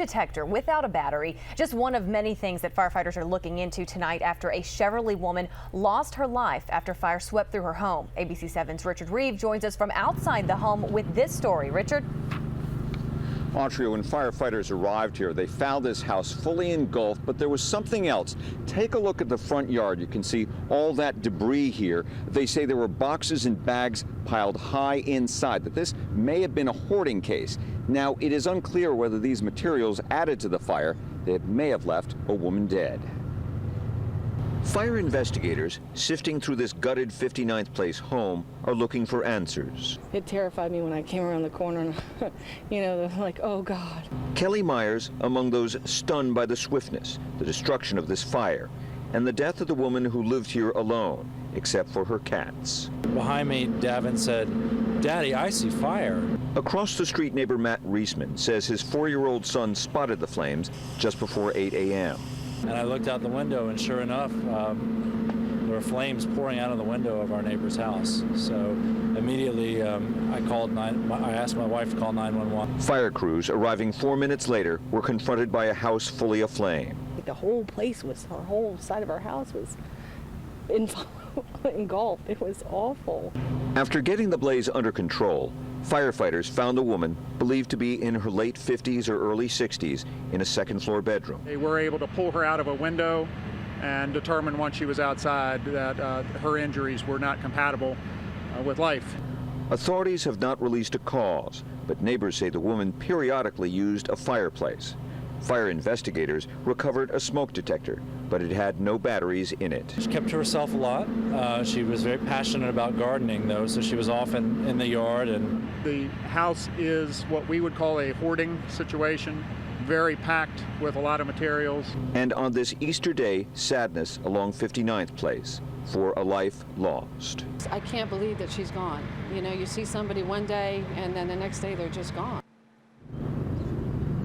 Detector without a battery, just one of many things that firefighters are looking into tonight after a Cheverly woman lost her life after fire swept through her home. ABC 7's Richard Reeve joins us from outside the home with this story. Richard? Audrey, when firefighters arrived here, they found this house fully engulfed, but there was something else. Take a look at the front yard. You can see all that debris here. They say there were boxes and bags piled high inside, that this may have been a hoarding case. Now, it is unclear whether these materials added to the fire that may have left a woman dead. Fire investigators sifting through this gutted 59th Place home are looking for answers. It terrified me when I came around the corner and, like, oh God. Kelly Myers among those stunned by the swiftness, the destruction of this fire, and the death of the woman who lived here alone, except for her cats. Behind me, Davin said, "Daddy, I see fire." Across the street, neighbor Matt Reisman says his 4-year-old son spotted the flames just before 8 a.m. And I looked out the window, and sure enough, there were flames pouring out of the window of our neighbor's house. So immediately, I asked my wife to call 911. Fire crews arriving 4 minutes later were confronted by a house fully aflame. The whole whole side of our house was engulfed. It was awful. After getting the blaze under control, firefighters found a woman believed to be in her late 50s or early 60s in a second-floor bedroom. They were able to pull her out of a window and determine once she was outside that her injuries were not compatible with life. Authorities have not released a cause, but neighbors say the woman periodically used a fireplace. Fire investigators recovered a smoke detector, but it had no batteries in it. She kept to herself a lot. She was very passionate about gardening, though, so she was often in the yard. And the house is what we would call a hoarding situation, very packed with a lot of materials. And on this Easter day, sadness along 59th Place for a life lost. I can't believe that she's gone. You know, you see somebody one day and then the next day they're just gone.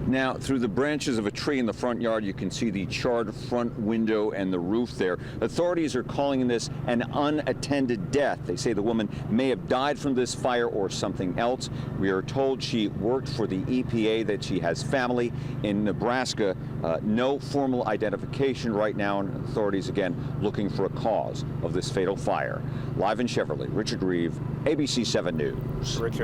Now, through the branches of a tree in the front yard, you can see the charred front window and the roof there. Authorities are calling this an unattended death. They say the woman may have died from this fire or something else. We are told she worked for the EPA, that she has family in Nebraska. No formal identification right now, and authorities again looking for a cause of this fatal fire. Live in Cheverly, Richard Reeve, ABC 7 News. Richard.